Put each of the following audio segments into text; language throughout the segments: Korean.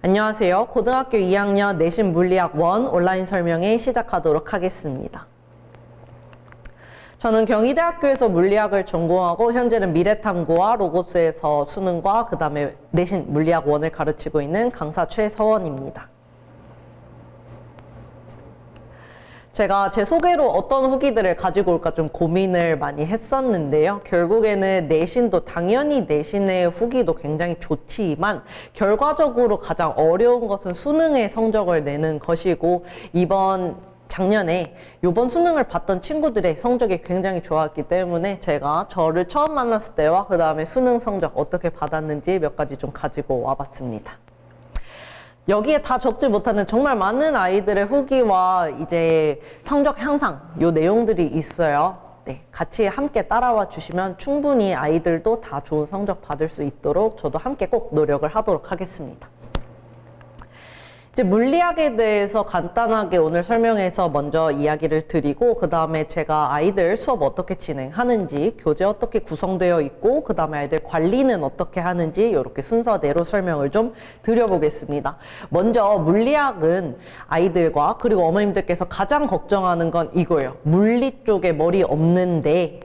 안녕하세요. 고등학교 2학년 내신 물리학 1 온라인 설명회 시작하도록 하겠습니다. 저는 경희대학교에서 물리학을 전공하고 현재는 미래탐구와 로고스에서 수능과 그 다음에 내신 물리학 1을 가르치고 있는 강사 최서원입니다. 제가 제 소개로 어떤 후기들을 가지고 올까 좀 고민을 많이 했었는데요. 결국에는 내신도 당연히 내신의 후기도 굉장히 좋지만 결과적으로 가장 어려운 것은 수능의 성적을 내는 것이고 작년에 이번 수능을 봤던 친구들의 성적이 굉장히 좋았기 때문에 제가 저를 처음 만났을 때와 그 다음에 수능 성적 어떻게 받았는지 몇 가지 좀 가지고 와봤습니다. 여기에 다 적지 못하는 정말 많은 아이들의 후기와 이제 성적 향상 요 내용들이 있어요. 네, 같이 함께 따라와 주시면 충분히 아이들도 다 좋은 성적 받을 수 있도록 저도 함께 꼭 노력을 하도록 하겠습니다. 이제 물리학에 대해서 간단하게 오늘 설명해서 먼저 이야기를 드리고 그 다음에 제가 아이들 수업 어떻게 진행하는지, 교재 어떻게 구성되어 있고 그 다음에 아이들 관리는 어떻게 하는지 이렇게 순서대로 설명을 좀 드려보겠습니다. 먼저 물리학은 아이들과 그리고 어머님들께서 가장 걱정하는 건 이거예요. 물리 쪽에 머리 없는데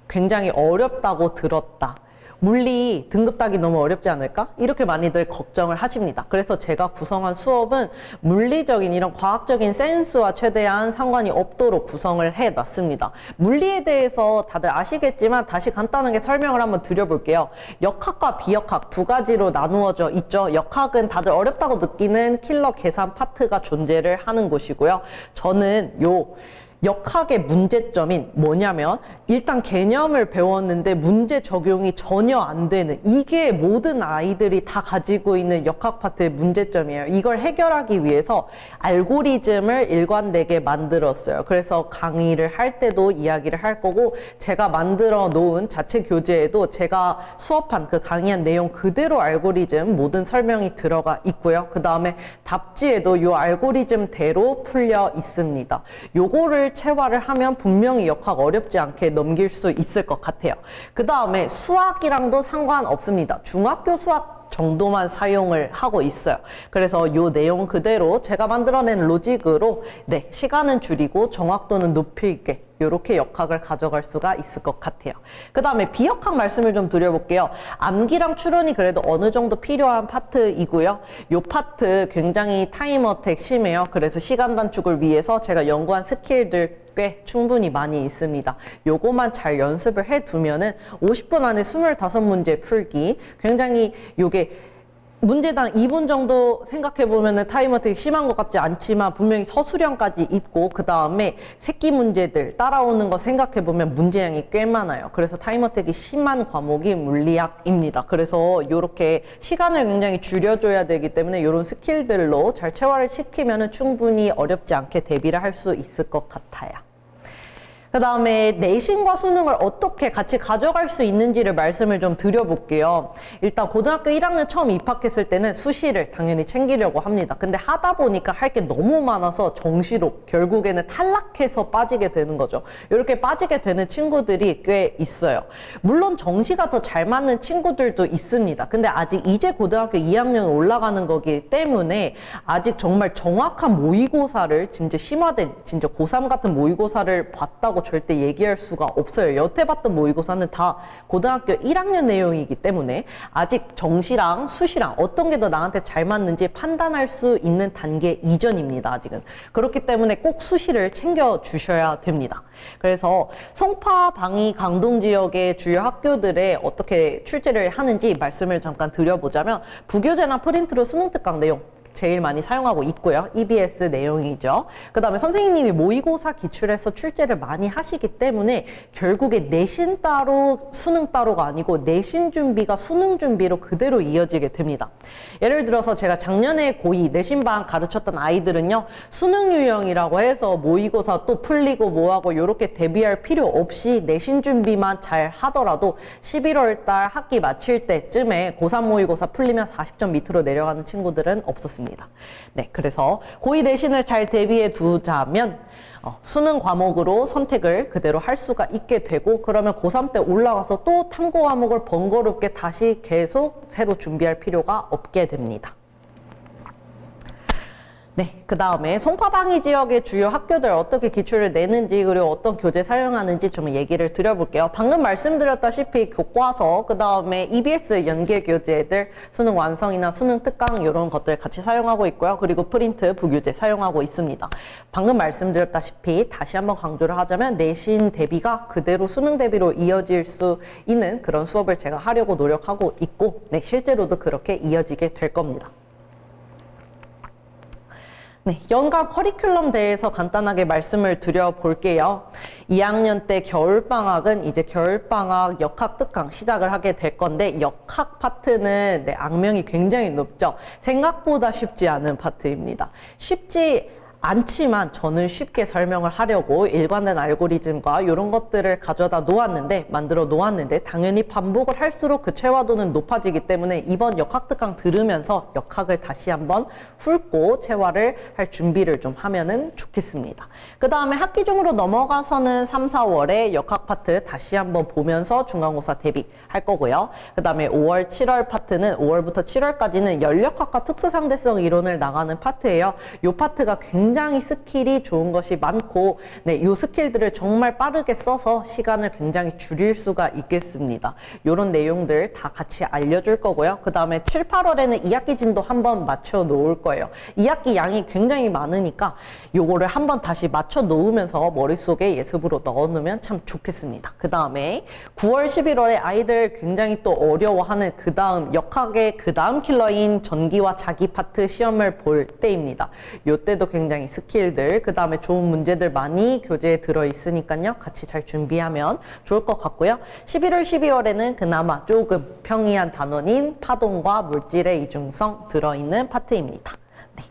굉장히 어렵다고 들었다. 물리 등급 따기 너무 어렵지 않을까? 이렇게 많이들 걱정을 하십니다. 그래서 제가 구성한 수업은 물리적인 이런 과학적인 센스와 최대한 상관이 없도록 구성을 해놨습니다. 물리에 대해서 다들 아시겠지만 다시 간단하게 설명을 한번 드려볼게요. 역학과 비역학 두 가지로 나누어져 있죠. 역학은 다들 어렵다고 느끼는 킬러 계산 파트가 존재를 하는 곳이고요. 저는 역학의 문제점인 뭐냐면 일단 개념을 배웠는데 문제 적용이 전혀 안 되는 이게 모든 아이들이 다 가지고 있는 역학 파트의 문제점이에요. 이걸 해결하기 위해서 알고리즘을 일관되게 만들었어요. 그래서 강의를 할 때도 이야기를 할 거고 제가 만들어 놓은 자체 교재에도 제가 수업한 그 강의한 내용 그대로 알고리즘 모든 설명이 들어가 있고요. 그 다음에 답지에도 이 알고리즘대로 풀려 있습니다. 요거를 체화를 하면 분명히 역학 어렵지 않게 넘길 수 있을 것 같아요. 그 다음에 수학이랑도 상관없습니다. 중학교 수학 정도만 사용을 하고 있어요. 그래서 이 내용 그대로 제가 만들어낸 로직으로 시간은 줄이고 정확도는 높이게 이렇게 역학을 가져갈 수가 있을 것 같아요. 그 다음에 비역학 말씀을 좀 드려볼게요. 암기랑 추론이 그래도 어느 정도 필요한 파트이고요. 이 파트 굉장히 타임 어택 심해요. 그래서 시간 단축을 위해서 제가 연구한 스킬들 꽤 충분히 많이 있습니다. 요거만 잘 연습을 해두면은 50분 안에 25문제 풀기 굉장히 요게 문제당 2분 정도 생각해보면 타이머 되게 심한 것 같지 않지만 분명히 서술형까지 있고 그 다음에 새끼 문제들 따라오는 거 생각해보면 문제량이 꽤 많아요. 그래서 타이머택이 심한 과목이 물리학입니다. 그래서 이렇게 시간을 굉장히 줄여줘야 되기 때문에 이런 스킬들로 잘 체화를 시키면 충분히 어렵지 않게 대비를 할 수 있을 것 같아요. 그 다음에 내신과 수능을 어떻게 같이 가져갈 수 있는지를 말씀을 좀 드려볼게요. 일단 고등학교 1학년 처음 입학했을 때는 수시를 당연히 챙기려고 합니다. 근데 하다 보니까 할 게 너무 많아서 정시로 결국에는 탈락해서 빠지게 되는 거죠. 이렇게 빠지게 되는 친구들이 꽤 있어요. 물론 정시가 더 잘 맞는 친구들도 있습니다. 근데 아직 이제 고등학교 2학년 올라가는 거기 때문에 아직 정말 정확한 모의고사를 진짜 심화된 진짜 고3 같은 모의고사를 봤다고 절대 얘기할 수가 없어요. 여태 봤던 모의고사는 다 고등학교 1학년 내용이기 때문에 아직 정시랑 수시랑 어떤 게 더 나한테 잘 맞는지 판단할 수 있는 단계 이전입니다. 아직은. 그렇기 때문에 꼭 수시를 챙겨 주셔야 됩니다. 그래서 송파, 방이, 강동 지역의 주요 학교들에 어떻게 출제를 하는지 말씀을 잠깐 드려보자면 부교재나 프린트로 수능 특강 내용 제일 많이 사용하고 있고요. EBS 내용이죠. 그 다음에 선생님이 모의고사 기출해서 출제를 많이 하시기 때문에 결국에 내신 따로 수능 따로가 아니고 내신 준비가 수능 준비로 그대로 이어지게 됩니다. 예를 들어서 제가 작년에 고2 내신반 가르쳤던 아이들은요. 수능 유형이라고 해서 모의고사 또 풀리고 뭐하고 이렇게 대비할 필요 없이 내신 준비만 잘 하더라도 11월 달 학기 마칠 때쯤에 고3 모의고사 풀리면 40점 밑으로 내려가는 친구들은 없었습니다. 네, 그래서 고2 내신을 잘 대비해 두자면 수능 과목으로 선택을 그대로 할 수가 있게 되고 그러면 고3 때 올라가서 또 탐구 과목을 번거롭게 다시 계속 새로 준비할 필요가 없게 됩니다. 네, 그 다음에 송파방위 지역의 주요 학교들 어떻게 기출을 내는지 그리고 어떤 교재 사용하는지 좀 얘기를 드려볼게요. 방금 말씀드렸다시피 교과서, 그 다음에 EBS 연계 교재들, 수능 완성이나 수능 특강 이런 것들 같이 사용하고 있고요. 그리고 프린트 부교재 사용하고 있습니다. 방금 말씀드렸다시피 다시 한번 강조를 하자면 내신 대비가 그대로 수능 대비로 이어질 수 있는 그런 수업을 제가 하려고 노력하고 있고, 네, 실제로도 그렇게 이어지게 될 겁니다. 네, 연간 커리큘럼 대해서 간단하게 말씀을 드려볼게요. 2학년 때 겨울방학은 이제 겨울방학 역학 특강 시작을 하게 될 건데, 역학 파트는 네, 악명이 굉장히 높죠. 생각보다 쉽지 않은 파트입니다. 쉽지 않지만 저는 쉽게 설명을 하려고 일관된 알고리즘과 이런 것들을 만들어 놓았는데 당연히 반복을 할수록 그 체화도는 높아지기 때문에 이번 역학특강 들으면서 역학을 다시 한번 훑고 체화를 할 준비를 좀 하면은 좋겠습니다. 그 다음에 학기 중으로 넘어가서는 3, 4월에 역학 파트 다시 한번 보면서 중간고사 대비할 거고요. 그 다음에 5월, 7월 파트는 5월부터 7월까지는 연력학과 특수상대성 이론을 나가는 파트예요. 이 파트가 굉장히 스킬이 좋은 것이 많고, 네, 이 스킬들을 정말 빠르게 써서 시간을 굉장히 줄일 수가 있겠습니다. 이런 내용들 다 같이 알려줄 거고요. 그 다음에 7, 8월에는 2학기 진도 한번 맞춰 놓을 거예요. 2학기 양이 굉장히 많으니까 요거를 한번 다시 맞춰 놓으면서 머릿속에 예습으로 넣어 놓으면 참 좋겠습니다. 그 다음에 9월, 11월에 아이들 굉장히 또 어려워하는 그 다음 역학의 그 다음 킬러인 전기와 자기 파트 시험을 볼 때입니다. 요때도 굉장히 스킬들, 그 다음에 좋은 문제들 많이 교재에 들어있으니까요. 같이 잘 준비하면 좋을 것 같고요. 11월, 12월에는 그나마 조금 평이한 단원인 파동과 물질의 이중성 들어있는 파트입니다. 네.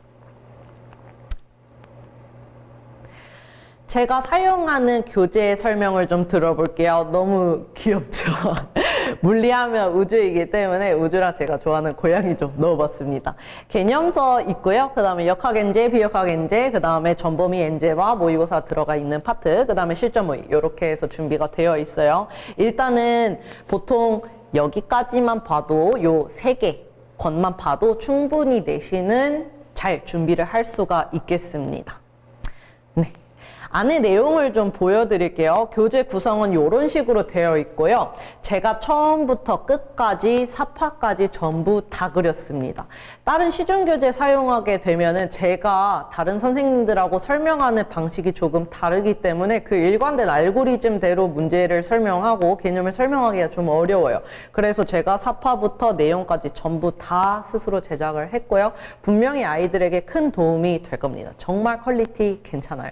제가 사용하는 교재 설명을 좀 들어볼게요. 너무 귀엽죠? 물리하면 우주이기 때문에 우주랑 제가 좋아하는 고양이 좀 넣어봤습니다. 개념서 있고요. 그 다음에 역학엔제, 비역학엔제, 그 다음에 전범위 엔제와 모의고사 들어가 있는 파트, 그 다음에 실전모의 이렇게 해서 준비가 되어 있어요. 일단은 보통 여기까지만 봐도 요 3개 권만 봐도 충분히 내신은 잘 준비를 할 수가 있겠습니다. 네. 안에 내용을 좀 보여드릴게요. 교재 구성은 이런 식으로 되어 있고요. 제가 처음부터 끝까지 4파까지 전부 다 그렸습니다. 다른 시중교재 사용하게 되면은 제가 다른 선생님들하고 설명하는 방식이 조금 다르기 때문에 그 일관된 알고리즘대로 문제를 설명하고 개념을 설명하기가 좀 어려워요. 그래서 제가 4파부터 내용까지 전부 다 스스로 제작을 했고요. 분명히 아이들에게 큰 도움이 될 겁니다. 정말 퀄리티 괜찮아요.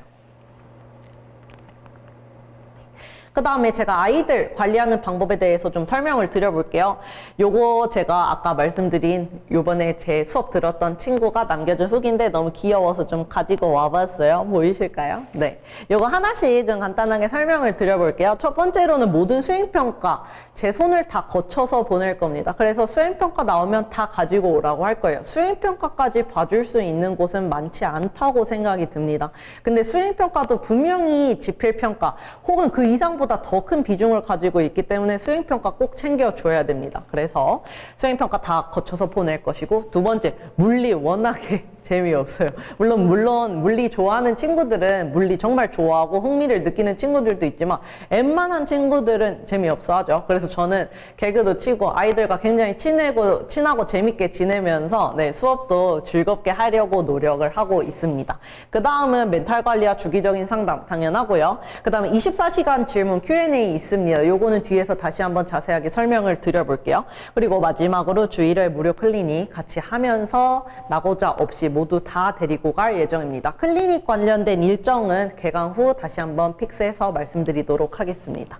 그 다음에 제가 아이들 관리하는 방법에 대해서 좀 설명을 드려볼게요. 요거 제가 아까 말씀드린 요번에 제 수업 들었던 친구가 남겨준 후기인데 너무 귀여워서 좀 가지고 와봤어요. 보이실까요? 네. 요거 하나씩 좀 간단하게 설명을 드려볼게요. 첫 번째로는 모든 수행평가 제 손을 다 거쳐서 보낼 겁니다. 그래서 수행평가 나오면 다 가지고 오라고 할 거예요. 수행평가까지 봐줄 수 있는 곳은 많지 않다고 생각이 듭니다. 근데 수행평가도 분명히 지필평가 혹은 그 이상보다 더 큰 비중을 가지고 있기 때문에 수행평가 꼭 챙겨줘야 됩니다. 그래서 수행평가 다 거쳐서 보낼 것이고, 두 번째, 물리 워낙에 재미없어요. 물론 물리 좋아하는 친구들은 물리 정말 좋아하고 흥미를 느끼는 친구들도 있지만 웬만한 친구들은 재미없어 하죠. 그래서 저는 개그도 치고 아이들과 굉장히 친하고 재밌게 지내면서 네, 수업도 즐겁게 하려고 노력을 하고 있습니다. 그 다음은 멘탈 관리와 주기적인 상담 당연하고요. 그 다음에 24시간 질문 Q&A 있습니다. 요거는 뒤에서 다시 한번 자세하게 설명을 드려볼게요. 그리고 마지막으로 주일에 무료 클리닉 같이 하면서 나고자 없이 모두 다 데리고 갈 예정입니다. 클리닉 관련된 일정은 개강 후 다시 한번 픽스해서 말씀드리도록 하겠습니다.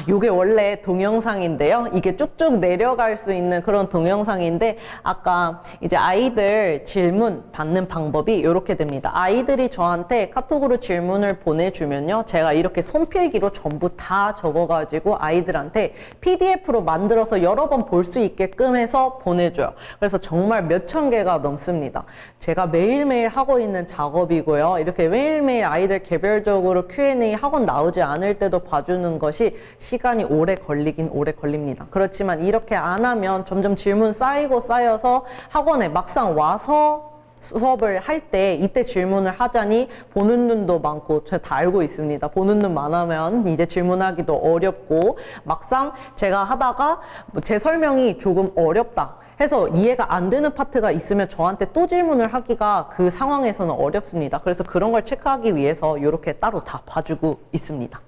요게 원래 동영상인데요. 이게 쭉쭉 내려갈 수 있는 그런 동영상인데, 아까 이제 아이들 질문 받는 방법이 이렇게 됩니다. 아이들이 저한테 카톡으로 질문을 보내주면요. 제가 이렇게 손필기로 전부 다 적어가지고 아이들한테 PDF로 만들어서 여러 번 볼 수 있게끔 해서 보내줘요. 그래서 정말 몇천 개가 넘습니다. 제가 매일매일 하고 있는 작업이고요. 이렇게 매일매일 아이들 개별적으로 Q&A 학원 나오지 않을 때도 봐주는 것이 시간이 오래 걸리긴 오래 걸립니다. 그렇지만 이렇게 안 하면 점점 질문 쌓이고 쌓여서 학원에 막상 와서 수업을 할 때 이때 질문을 하자니 보는 눈도 많고 제가 다 알고 있습니다. 보는 눈 많으면 이제 질문하기도 어렵고 막상 제가 하다가 제 설명이 조금 어렵다 해서 이해가 안 되는 파트가 있으면 저한테 또 질문을 하기가 그 상황에서는 어렵습니다. 그래서 그런 걸 체크하기 위해서 이렇게 따로 다 봐주고 있습니다.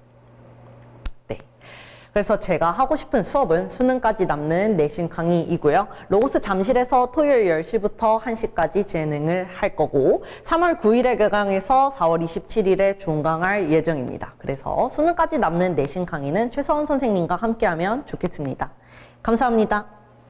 그래서 제가 하고 싶은 수업은 수능까지 남는 내신 강의이고요. 로고스 잠실에서 토요일 10시부터 1시까지 진행을 할 거고 3월 9일에 개강해서 4월 27일에 종강할 예정입니다. 그래서 수능까지 남는 내신 강의는 최서원 선생님과 함께하면 좋겠습니다. 감사합니다.